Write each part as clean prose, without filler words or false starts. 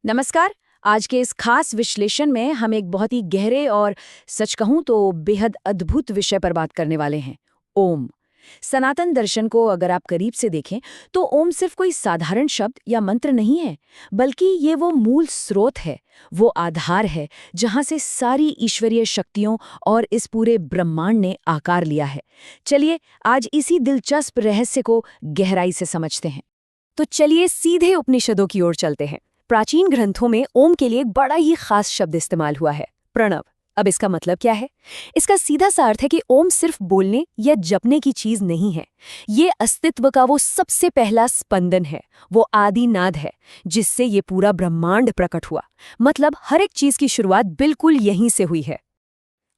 नमस्कार। आज के इस खास विश्लेषण में हम एक बहुत ही गहरे और सच कहूं तो बेहद अद्भुत विषय पर बात करने वाले हैं। ओम। सनातन दर्शन को अगर आप करीब से देखें तो ओम सिर्फ कोई साधारण शब्द या मंत्र नहीं है, बल्कि ये वो मूल स्रोत है, वो आधार है जहां से सारी ईश्वरीय शक्तियों और इस पूरे ब्रह्मांड ने आकार लिया है। चलिए आज इसी दिलचस्प रहस्य को गहराई से समझते हैं। तो चलिए सीधे उपनिषदों की ओर चलते हैं। प्राचीन ग्रंथों में ओम के लिए एक बड़ा ही खास शब्द इस्तेमाल हुआ है, प्रणव। अब इसका मतलब क्या है? इसका सीधा सा अर्थ है कि ओम सिर्फ बोलने या जपने की चीज नहीं है। ये अस्तित्व का वो सबसे पहला स्पंदन है, वो आदि नाद है जिससे ये पूरा ब्रह्मांड प्रकट हुआ। मतलब हर एक चीज की शुरुआत बिल्कुल यहीं से हुई है।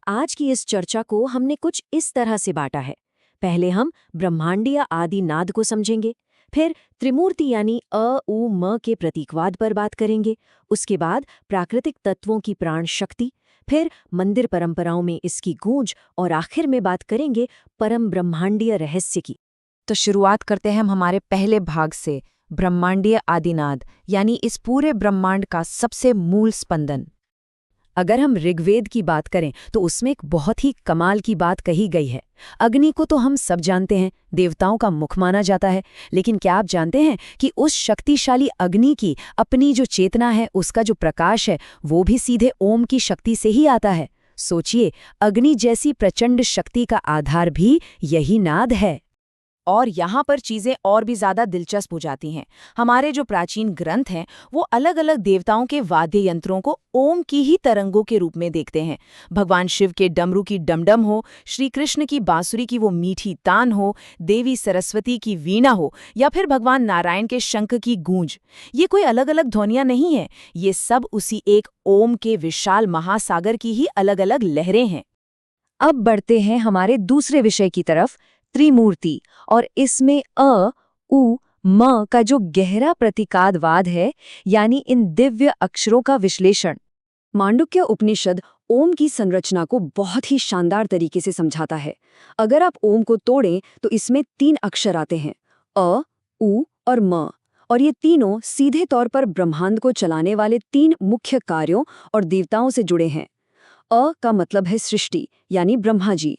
आज की इस चर्चा को हमने कुछ इस तरह से बांटा है। पहले हम ब्रह्मांडीय आदि नाद को समझेंगे, फिर त्रिमूर्ति यानी अ उ म के प्रतीकवाद पर बात करेंगे, उसके बाद प्राकृतिक तत्वों की प्राण शक्ति, फिर मंदिर परंपराओं में इसकी गूंज और आखिर में बात करेंगे परम ब्रह्मांडीय रहस्य की। तो शुरुआत करते हैं हम हमारे पहले भाग से, ब्रह्मांडीय आदिनाद यानी इस पूरे ब्रह्मांड का सबसे मूल स्पंदन। अगर हम ऋग्वेद की बात करें तो उसमें एक बहुत ही कमाल की बात कही गई है। अग्नि को तो हम सब जानते हैं, देवताओं का मुख माना जाता है, लेकिन क्या आप जानते हैं कि उस शक्तिशाली अग्नि की अपनी जो चेतना है, उसका जो प्रकाश है, वो भी सीधे ओम की शक्ति से ही आता है। सोचिए, अग्नि जैसी प्रचंड शक्ति का आधार भी यही नाद है। और यहाँ पर चीज़ें और भी ज़्यादा दिलचस्प हो जाती हैं। हमारे जो प्राचीन ग्रंथ हैं वो अलग अलग देवताओं के वाद्य यंत्रों को ओम की ही तरंगों के रूप में देखते हैं। भगवान शिव के डमरू की डमडम हो, श्री कृष्ण की बांसुरी की वो मीठी तान हो, देवी सरस्वती की वीणा हो, या फिर भगवान नारायण के शंख की गूंज। ये कोई अलग अलग ध्वनियाँ नहीं हैं, ये सब उसी एक ओम के विशाल महासागर की ही अलग अलग लहरें हैं। अब बढ़ते हैं हमारे दूसरे विषय की तरफ, त्रिमूर्ति, और इसमें अ उ म का जो गहरा प्रतीकादवाद है, यानी इन दिव्य अक्षरों का विश्लेषण। मांडुक्य उपनिषद ओम की संरचना को बहुत ही शानदार तरीके से समझाता है। अगर आप ओम को तोड़ें तो इसमें 3 अक्षर आते हैं, अ, उ और म, और ये तीनों सीधे तौर पर ब्रह्मांड को चलाने वाले 3 मुख्य कार्यों और देवताओं से जुड़े हैं। अ का मतलब है सृष्टि यानी ब्रह्मा जी,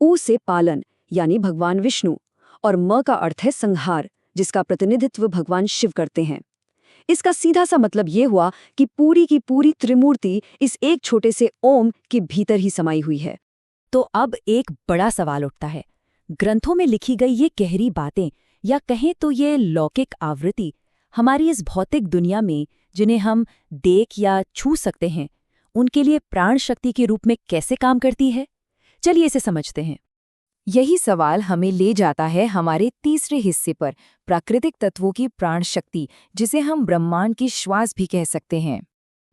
उ से पालन यानी भगवान विष्णु, और म का अर्थ है संहार, जिसका प्रतिनिधित्व भगवान शिव करते हैं। इसका सीधा सा मतलब ये हुआ कि पूरी की पूरी त्रिमूर्ति इस एक छोटे से ओम के भीतर ही समाई हुई है। तो अब एक बड़ा सवाल उठता है, ग्रंथों में लिखी गई ये गहरी बातें, या कहें तो ये लौकिक आवृत्ति, हमारी इस भौतिक दुनिया में जिन्हें हम देख या छू सकते हैं, उनके लिए प्राण शक्ति के रूप में कैसे काम करती है? चलिए इसे समझते हैं। यही सवाल हमें ले जाता है हमारे तीसरे हिस्से पर, प्राकृतिक तत्वों की प्राण शक्ति, जिसे हम ब्रह्मांड की श्वास भी कह सकते हैं।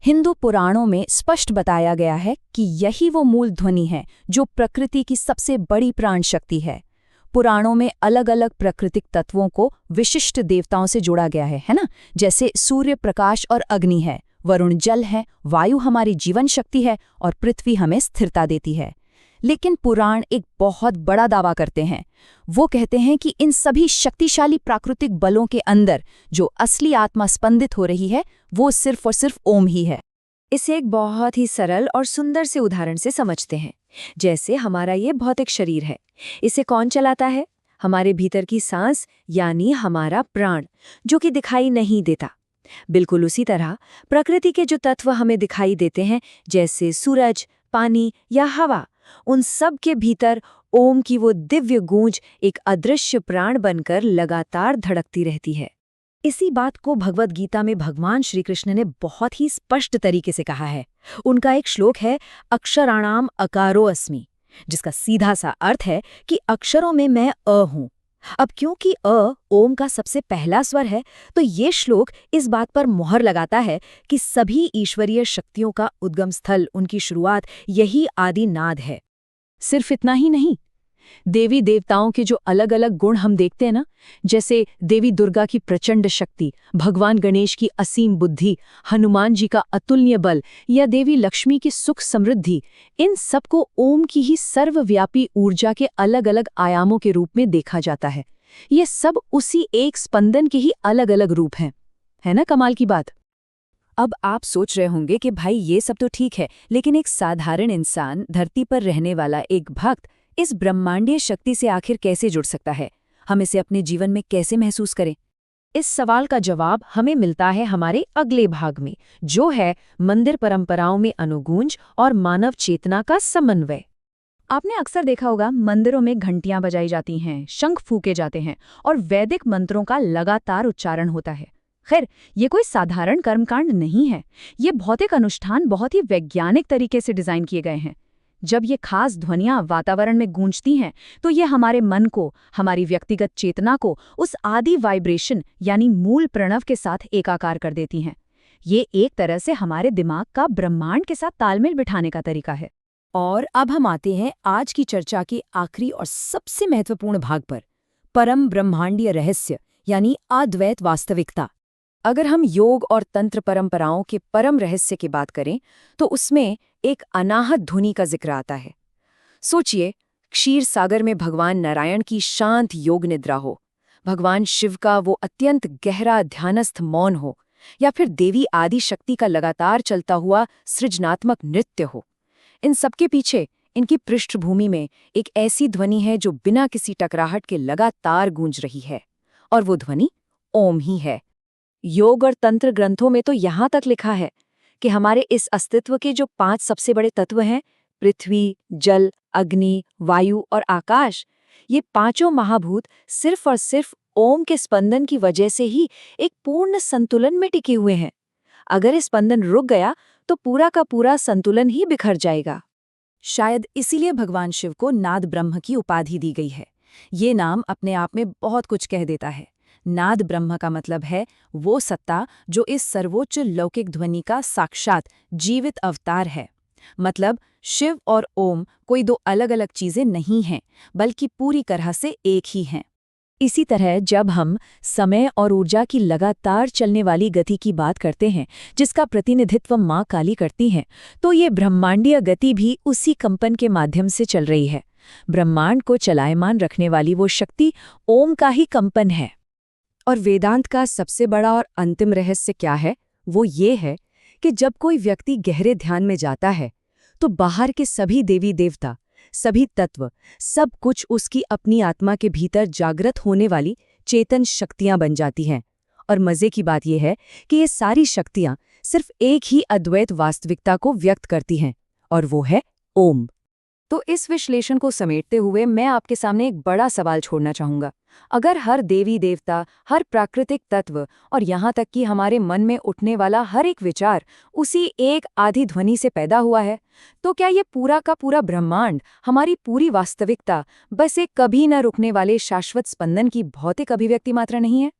हिंदू पुराणों में स्पष्ट बताया गया है कि यही वो मूल ध्वनि है जो प्रकृति की सबसे बड़ी प्राण शक्ति है। पुराणों में अलग अलग प्राकृतिक तत्वों को विशिष्ट देवताओं से जोड़ा गया है ना? जैसे सूर्य प्रकाश और अग्नि है, वरुण जल है, वायु हमारी जीवन शक्ति है, और पृथ्वी हमें स्थिरता देती है। लेकिन पुराण एक बहुत बड़ा दावा करते हैं। वो कहते हैं कि इन सभी शक्तिशाली प्राकृतिक बलों के अंदर जो असली आत्मा स्पंदित हो रही है, वो सिर्फ और सिर्फ ओम ही है। इसे एक बहुत ही सरल और सुंदर से उदाहरण से समझते हैं। जैसे हमारा ये भौतिक शरीर है, इसे कौन चलाता है? हमारे भीतर की सांस, यानी हमारा प्राण, जो कि दिखाई नहीं देता। बिल्कुल उसी तरह प्रकृति के जो तत्व हमें दिखाई देते हैं, जैसे सूरज, पानी या हवा, उन सब के भीतर ओम की वो दिव्य गूंज एक अदृश्य प्राण बनकर लगातार धड़कती रहती है। इसी बात को भगवद गीता में भगवान श्री कृष्ण ने बहुत ही स्पष्ट तरीके से कहा है। उनका एक श्लोक है, अक्षराणाम अकारो अस्मि, जिसका सीधा सा अर्थ है कि अक्षरों में मैं अ हूं। अब क्योंकि अ ओम का सबसे पहला स्वर है, तो ये श्लोक इस बात पर मोहर लगाता है कि सभी ईश्वरीय शक्तियों का उद्गम स्थल, उनकी शुरुआत यही आदि नाद है। सिर्फ इतना ही नहीं, देवी देवताओं के जो अलग अलग गुण हम देखते हैं ना, जैसे देवी दुर्गा की प्रचंड शक्ति, भगवान गणेश की असीम बुद्धि, हनुमान जी का अतुल्य बल, या देवी लक्ष्मी की सुख समृद्धि, इन सबको ओम की ही सर्वव्यापी ऊर्जा के अलग अलग आयामों के रूप में देखा जाता है। ये सब उसी एक स्पंदन के ही अलग अलग रूप हैं। है ना कमाल की बात? अब आप सोच रहे होंगे कि भाई ये सब तो ठीक है, लेकिन एक साधारण इंसान, धरती पर रहने वाला एक भक्त, इस ब्रह्मांडीय शक्ति से आखिर कैसे जुड़ सकता है? हम इसे अपने जीवन में कैसे महसूस करें? इस सवाल का जवाब हमें मिलता है हमारे अगले भाग में, जो है मंदिर परंपराओं में अनुगूंज और मानव चेतना का समन्वय। आपने अक्सर देखा होगा, मंदिरों में घंटियां बजाई जाती हैं, शंख फूके जाते हैं और वैदिक मंत्रों का लगातार उच्चारण होता है। खैर, ये कोई साधारण कर्मकांड नहीं है। ये भौतिक अनुष्ठान बहुत ही वैज्ञानिक तरीके से डिजाइन किए गए हैं। जब ये खास ध्वनियां वातावरण में गूंजती हैं, तो ये हमारे मन को, हमारी व्यक्तिगत चेतना को उस आदि वाइब्रेशन यानी मूल प्रणव के साथ एकाकार कर देती हैं। ये एक तरह से हमारे दिमाग का ब्रह्मांड के साथ तालमेल बिठाने का तरीका है। और अब हम आते हैं आज की चर्चा के आखिरी और सबसे महत्वपूर्ण भाग पर, परम ब्रह्मांडीय रहस्य यानी अद्वैत वास्तविकता। अगर हम योग और तंत्र परंपराओं के परम रहस्य की बात करें, तो उसमें एक अनाहत धुनी का जिक्र आता है। सोचिए, क्षीर सागर में भगवान नारायण की शांत योग निद्रा हो, भगवान शिव का वो अत्यंत गहरा ध्यानस्थ मौन हो, या फिर देवी आदि शक्ति का लगातार चलता हुआ सृजनात्मक नृत्य हो। इन सबके पीछे, इनकी पृष्ठभूमि में एक ऐसी ध्वनि है जो बिना किसी टकराहट के लगातार गूंज रही है, और वो ध्वनि ओम ही है। योग और तंत्र ग्रंथों में तो यहाँ तक लिखा है कि हमारे इस अस्तित्व के जो 5 सबसे बड़े तत्व हैं, पृथ्वी, जल, अग्नि, वायु और आकाश, ये पांचों महाभूत सिर्फ और सिर्फ ओम के स्पंदन की वजह से ही एक पूर्ण संतुलन में टिके हुए हैं। अगर ये स्पंदन रुक गया तो पूरा का पूरा संतुलन ही बिखर जाएगा। शायद इसीलिए भगवान शिव को नाद ब्रह्म की उपाधि दी गई है। ये नाम अपने आप में बहुत कुछ कह देता है। नाद ब्रह्म का मतलब है वो सत्ता जो इस सर्वोच्च लौकिक ध्वनि का साक्षात जीवित अवतार है। मतलब शिव और ओम कोई दो अलग अलग चीजें नहीं हैं, बल्कि पूरी तरह से एक ही हैं। इसी तरह जब हम समय और ऊर्जा की लगातार चलने वाली गति की बात करते हैं, जिसका प्रतिनिधित्व माँ काली करती हैं, तो ये ब्रह्मांडीय गति भी उसी कंपन के माध्यम से चल रही है। ब्रह्मांड को चलायमान रखने वाली वो शक्ति ओम का ही कंपन है। और वेदांत का सबसे बड़ा और अंतिम रहस्य क्या है? वो ये है कि जब कोई व्यक्ति गहरे ध्यान में जाता है, तो बाहर के सभी देवी देवता, सभी तत्व, सब कुछ उसकी अपनी आत्मा के भीतर जागृत होने वाली चेतन शक्तियां बन जाती हैं। और मजे की बात यह है कि ये सारी शक्तियां सिर्फ एक ही अद्वैत वास्तविकता को व्यक्त करती हैं, और वो है ओम। तो इस विश्लेषण को समेटते हुए मैं आपके सामने एक बड़ा सवाल छोड़ना चाहूंगा। अगर हर देवी देवता, हर प्राकृतिक तत्व और यहाँ तक कि हमारे मन में उठने वाला हर एक विचार उसी एक आधी ध्वनि से पैदा हुआ है, तो क्या ये पूरा का पूरा ब्रह्मांड, हमारी पूरी वास्तविकता, बस एक कभी न रुकने वाले शाश्वत स्पंदन की भौतिक अभिव्यक्ति मात्र नहीं है?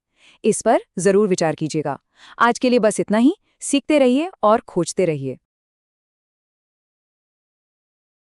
इस पर जरूर विचार कीजिएगा। आज के लिए बस इतना ही। सीखते रहिए और खोजते रहिए।